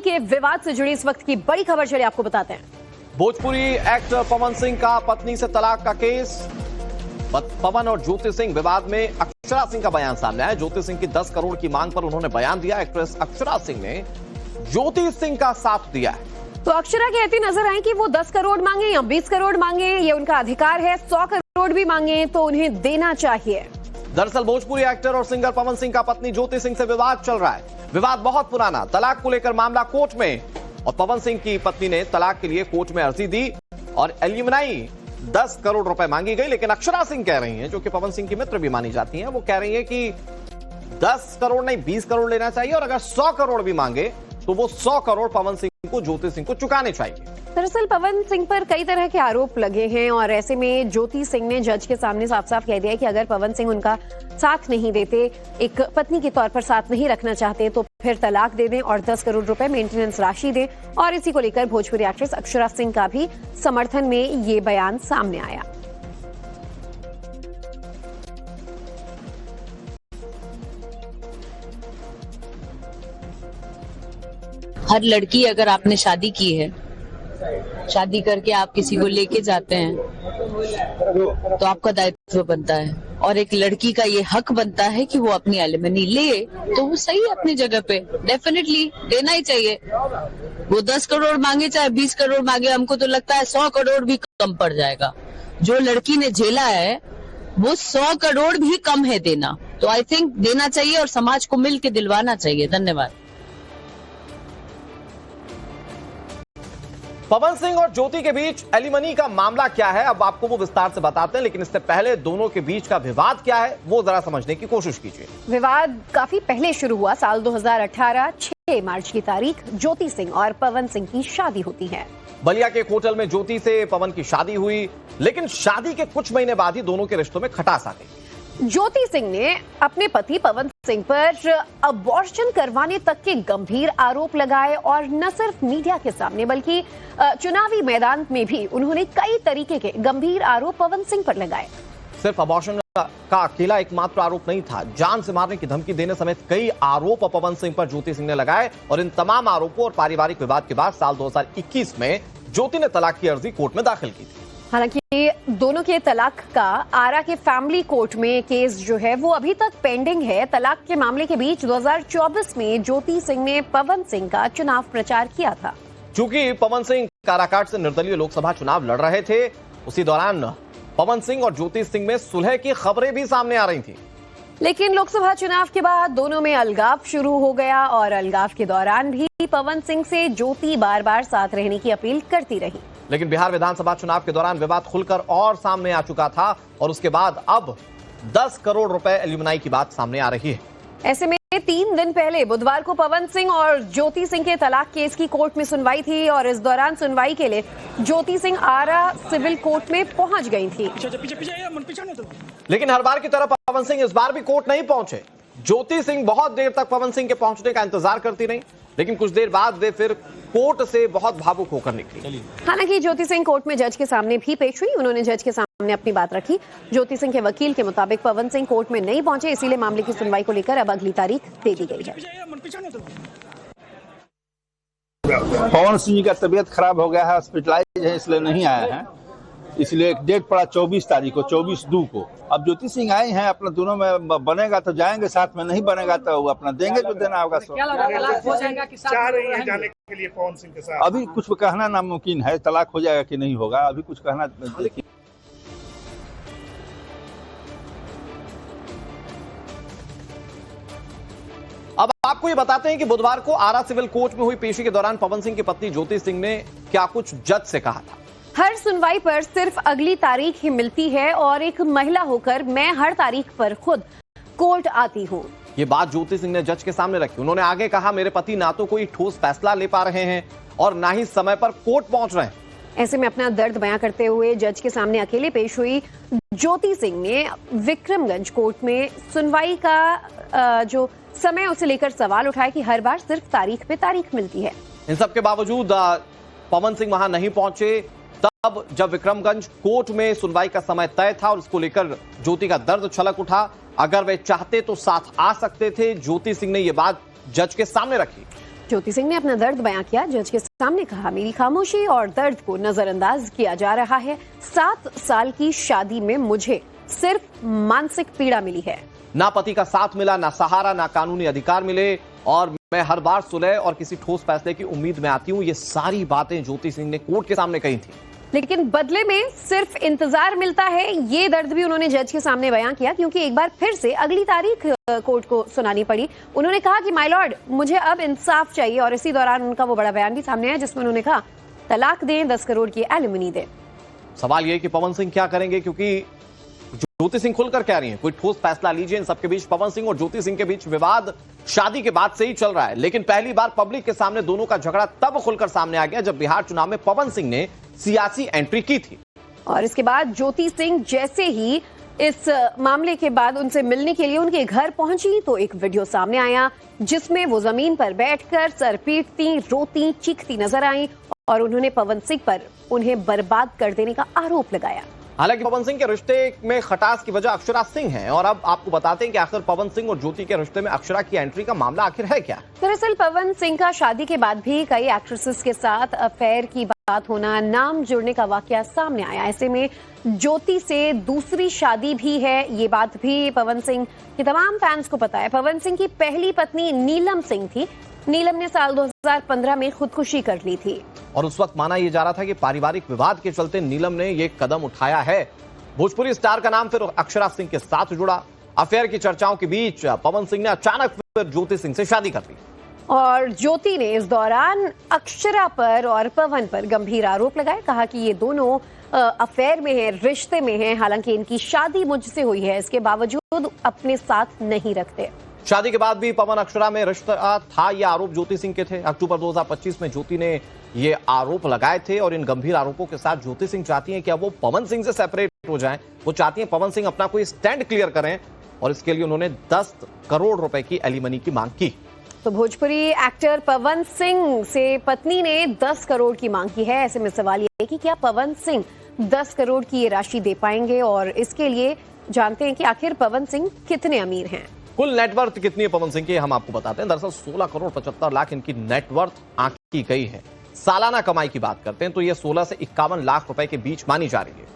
के विवाद से जुड़ी इस वक्त की बड़ी खबर चलिए आपको बताते हैं। भोजपुरी एक्टर पवन सिंह का पत्नी से तलाक का केस। पवन और ज्योति सिंह विवाद में अक्षरा सिंह का बयान सामने आया। ज्योति सिंह की 10 करोड़ की मांग पर उन्होंने बयान दिया। एक्ट्रेस अक्षरा सिंह ने ज्योति सिंह का साथ दिया है। तो अक्षरा कहती नजर आई कि वो 10 करोड़ मांगे या 20 करोड़ मांगे, ये उनका अधिकार है। 100 करोड़ भी मांगे तो उन्हें देना चाहिए। दरअसल भोजपुरी एक्टर और सिंगर पवन सिंह का पत्नी ज्योति सिंह से विवाद चल रहा है। विवाद बहुत पुराना, तलाक को लेकर मामला कोर्ट में, और पवन सिंह की पत्नी ने तलाक के लिए कोर्ट में अर्जी दी और एल्यूमनाई 10 करोड़ रुपए मांगी गई। लेकिन अक्षरा सिंह कह रही हैं, जो कि पवन सिंह की मित्र भी मानी जाती हैं, वो कह रही हैं कि 10 करोड़ नहीं 20 करोड़ लेना चाहिए, और अगर 100 करोड़ भी मांगे तो वो 100 करोड़ पवन सिंह को, ज्योति सिंह को चुकाने चाहिए। दरअसल पवन सिंह पर कई तरह के आरोप लगे हैं और ऐसे में ज्योति सिंह ने जज के सामने साफ साफ कह दिया कि अगर पवन सिंह उनका साथ नहीं देते, एक पत्नी के तौर पर साथ नहीं रखना चाहते, तो फिर तलाक दे दें और 10 करोड़ रुपए मेंटेनेंस राशि दें। और इसी को लेकर भोजपुरी एक्ट्रेस अक्षरा सिंह का भी समर्थन में ये बयान सामने आया। हर लड़की, अगर आपने शादी की है, शादी करके आप किसी को लेके जाते हैं तो आपका दायित्व बनता है, और एक लड़की का ये हक बनता है कि वो अपनी एलिमनी ले। तो वो सही है अपनी जगह पे, डेफिनेटली देना ही चाहिए। वो 10 करोड़ मांगे चाहे 20 करोड़ मांगे, हमको तो लगता है 100 करोड़ भी कम पड़ जाएगा। जो लड़की ने झेला है वो 100 करोड़ भी कम है देना। तो आई थिंक देना चाहिए और समाज को मिल के दिलवाना चाहिए। धन्यवाद। पवन सिंह और ज्योति के बीच एलिमनी का मामला क्या है, अब आपको वो विस्तार से बताते हैं। लेकिन इससे पहले दोनों के बीच का विवाद क्या है वो जरा समझने की कोशिश कीजिए। विवाद काफी पहले शुरू हुआ। साल 2018 6 मार्च की तारीख ज्योति सिंह और पवन सिंह की शादी होती है। बलिया के एक होटल में ज्योति से पवन की शादी हुई, लेकिन शादी के कुछ महीने बाद ही दोनों के रिश्तों में खटास आ गई। ज्योति सिंह ने अपने पति पवन सिंह पर अबॉर्शन करवाने तक के गंभीर आरोप लगाए, और न सिर्फ मीडिया के सामने बल्कि चुनावी मैदान में भी उन्होंने कई तरीके के गंभीर आरोप पवन सिंह पर लगाए। सिर्फ अबॉर्शन का अकेला एकमात्र आरोप नहीं था, जान से मारने की धमकी देने समेत कई आरोप पवन सिंह पर ज्योति सिंह ने लगाए। और इन तमाम आरोपों और पारिवारिक विवाद के बाद साल 2021 में ज्योति ने तलाक की अर्जी कोर्ट में दाखिल की थी। हालांकि दोनों के तलाक का आरा के फैमिली कोर्ट में केस जो है वो अभी तक पेंडिंग है। तलाक के मामले के बीच 2024 में ज्योति सिंह ने पवन सिंह का चुनाव प्रचार किया था। चूंकि पवन सिंह काराकाट से निर्दलीय लोकसभा चुनाव लड़ रहे थे, उसी दौरान पवन सिंह और ज्योति सिंह में सुलह की खबरें भी सामने आ रही थी। लेकिन लोकसभा चुनाव के बाद दोनों में अलगाव शुरू हो गया, और अलगाव के दौरान भी पवन सिंह से ज्योति बार बार साथ रहने की अपील करती रही। लेकिन बिहार विधानसभा चुनाव के दौरान विवाद खुलकर और सामने आ चुका था, और उसके बाद अब 10 करोड़ रुपए एल्यूमनाई की बात सामने आ रही है। ऐसे में 3 दिन पहले बुधवार को पवन सिंह और ज्योति सिंह के तलाक केस की कोर्ट में सुनवाई थी, और इस दौरान सुनवाई के लिए ज्योति सिंह आरा सिविल कोर्ट में पहुंच गई थी। लेकिन हर बार की तरह पवन सिंह इस बार भी कोर्ट नहीं पहुंचे। ज्योति सिंह बहुत देर तक पवन सिंह के पहुंचने का इंतजार करती रही, लेकिन कुछ देर बाद वे फिर कोर्ट से बहुत भावुक होकर निकली। हालांकि ज्योति सिंह कोर्ट में जज के सामने भी पेश हुई। उन्होंने जज के सामने अपनी बात रखी। ज्योति सिंह के वकील के मुताबिक पवन सिंह कोर्ट में नहीं पहुंचे, इसीलिए मामले की सुनवाई को लेकर अब अगली तारीख दे दी गई है। पवन सिंह का तबीयत खराब हो गया है, हॉस्पिटलाइज है, इसलिए नहीं आए हैं। इसलिए एक डेट पड़ा 24 तारीख को, 24/2 को। अब ज्योति सिंह आई हैं, अपना दोनों में बनेगा तो जाएंगे साथ में, नहीं बनेगा तो वो अपना देंगे जो देना होगा। चाह रही है जाने के लिए पवन सिंह के साथ। अभी कुछ कहना नामुमकिन है, तलाक हो जाएगा कि नहीं होगा, अभी कुछ कहना। अब आपको ये बताते हैं कि बुधवार को आरा सिविल कोर्ट में हुई पेशी के दौरान पवन सिंह की पत्नी ज्योति सिंह ने क्या कुछ जज से कहा था। हर सुनवाई पर सिर्फ अगली तारीख ही मिलती है, और एक महिला होकर मैं हर तारीख पर खुद कोर्ट आती हूँ। ये बात ज्योति सिंह ने जज के सामने रखी। उन्होंने आगे कहा, मेरे पति ना तो कोई ठोस फैसला ले पा रहे हैं और ना ही समय पर कोर्ट पहुंच रहे हैं। ऐसे में अपना दर्द बयां करते हुए जज के सामने अकेले पेश हुई ज्योति सिंह ने विक्रमगंज कोर्ट में सुनवाई का जो समय उसे लेकर सवाल उठाया कि हर बार सिर्फ तारीख पे तारीख मिलती है। इन सब के बावजूद पवन सिंह वहां नहीं पहुंचे। तब जब विक्रमगंज कोर्ट में सुनवाई का समय तय था और इसको लेकर ज्योति का दर्द छलक उठा। अगर वे चाहते तो साथ आ सकते थे। ज्योति सिंह ने यह बात जज के सामने रखी। ज्योति सिंह ने अपना दर्द बयां किया। जज के सामने कहा, मेरी खामोशी और दर्द को नजरअंदाज किया जा रहा है। 7 साल की शादी में मुझे सिर्फ मानसिक पीड़ा मिली है। ना पति का साथ मिला, ना सहारा, ना कानूनी अधिकार मिले, और मैं हर बार सुलह और किसी ठोस फैसले की उम्मीद में आती हूं। ये सारी बातें ज्योति सिंह ने कोर्ट के सामने कही थी। लेकिन बदले में सिर्फ इंतजार मिलता है, ये दर्द भी उन्होंने जज के सामने बयां किया, क्योंकि एक बार फिर से अगली तारीख कोर्ट को सुनानी पड़ी। उन्होंने कहा कि माय लॉर्ड, मुझे अब इंसाफ चाहिए, और इसी दौरान उनका वो बड़ा बयान भी सामने आया जिसमें उन्होंने कहा, तलाक दें, 10 करोड़ की एलिमनी दें। सवाल ये कि पवन सिंह क्या करेंगे, क्योंकि ज्योति सिंह खुलकर कह रही हैं कोई ठोस फैसला लीजिए। इन सबके बीच पवन सिंह और ज्योति सिंह के बीच विवाद शादी के बाद से ही चल रहा है, लेकिन पहली बार पब्लिक के सामने दोनों का झगड़ा तब खुलकर सामने आ गया जब बिहार चुनाव में पवन सिंह ने सियासी एंट्री की थी। और इसके बाद ज्योति सिंह जैसे ही इस मामले के बाद उनसे मिलने के लिए उनके घर पहुंची तो एक वीडियो सामने आया जिसमें वो जमीन पर बैठकर सर पीटती, रोती, चीखती नजर आई, और उन्होंने पवन सिंह पर उन्हें बर्बाद कर देने का आरोप लगाया। हालांकि पवन सिंह के रिश्ते में खटास की वजह अक्षरा सिंह है, और अब आपको बताते हैं कि आखिर पवन सिंह और ज्योति के रिश्ते में अक्षरा की एंट्री का मामला आखिर है क्या। दरअसल पवन सिंह का शादी के बाद भी कई एक्ट्रेसेस के साथ अफेयर की बात होना, नाम जुड़ने का वाकया सामने आया। ऐसे में ज्योति से दूसरी शादी भी है, ये बात भी पवन सिंह के तमाम फैंस को पता है। पवन सिंह की पहली पत्नी नीलम सिंह थी। नीलम ने साल 2015 में खुदकुशी कर ली थी, और उस वक्त माना यह जा रहा था कि पारिवारिक विवाद के चलते नीलम ने यह कदम उठाया है। भोजपुरी स्टार का नाम फिर अक्षरा सिंह के साथ जुड़ा। अफेयर की चर्चाओं के बीच पवन सिंह ने अचानक फिर ज्योति सिंह से शादी कर ली, और ज्योति ने इस दौरान अक्षरा पर और पवन पर गंभीर आरोप लगाए। कहा कि ये दोनों अफेयर में है, रिश्ते में है, हालांकि इनकी शादी मुझसे हुई है, इसके बावजूद अपने साथ नहीं रखते। शादी के बाद भी पवन अक्षरा में रिश्ता था, यह आरोप ज्योति सिंह के थे। अक्टूबर 2025 में ज्योति ने ये आरोप लगाए थे, और इन गंभीर आरोपों के साथ ज्योति सिंह चाहती हैं कि अब वो पवन सिंह से सेपरेट हो जाएं। वो चाहती हैं पवन सिंह अपना कोई स्टैंड क्लियर करें, और इसके लिए उन्होंने 10 करोड़ रुपए की एलिमनी की मांग की। तो भोजपुरी एक्टर पवन सिंह से पत्नी ने 10 करोड़ की मांग की है। ऐसे में सवाल ये है कि क्या पवन सिंह 10 करोड़ की ये राशि दे पाएंगे, और इसके लिए जानते हैं कि आखिर पवन सिंह कितने अमीर हैं। कुल नेटवर्थ कितनी है पवन सिंह की, हम आपको बताते हैं। दरअसल 16 करोड़ 75 लाख इनकी नेटवर्थ आंकी गई है। सालाना कमाई की बात करते हैं तो ये 16 से 51 लाख रुपए के बीच मानी जा रही है।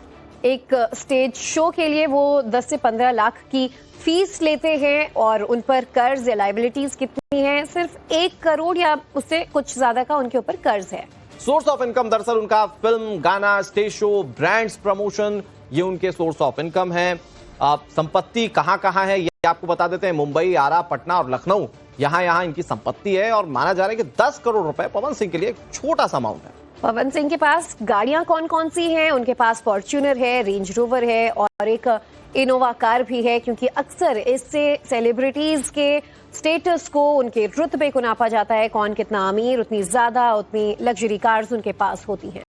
एक स्टेज शो के लिए वो 10 से 15 लाख की फीस लेते हैं, और उन पर कर्ज या लायबिलिटीज कितनी है, सिर्फ 1 करोड़ या उससे कुछ ज्यादा का उनके ऊपर कर्ज है। सोर्स ऑफ इनकम दरअसल उनका फिल्म, गाना, स्टेज शो, ब्रांड्स प्रमोशन, ये उनके सोर्स ऑफ इनकम है। संपत्ति कहां कहां है ये आपको बता देते हैं। मुंबई, आरा, पटना और लखनऊ, यहां इनकी संपत्ति है, और माना जा रहा है कि 10 करोड़ रुपए पवन सिंह के लिए एक छोटा सा अमाउंट है। पवन सिंह के पास गाड़ियां कौन कौन सी हैं? उनके पास फॉर्च्यूनर है, रेंज रोवर है, और एक इनोवा कार भी है, क्योंकि अक्सर इससे सेलिब्रिटीज के स्टेटस को, उनके रुतबे को नापा जाता है। कौन कितना अमीर, उतनी ज्यादा, उतनी लग्जरी कार्स उनके पास होती हैं।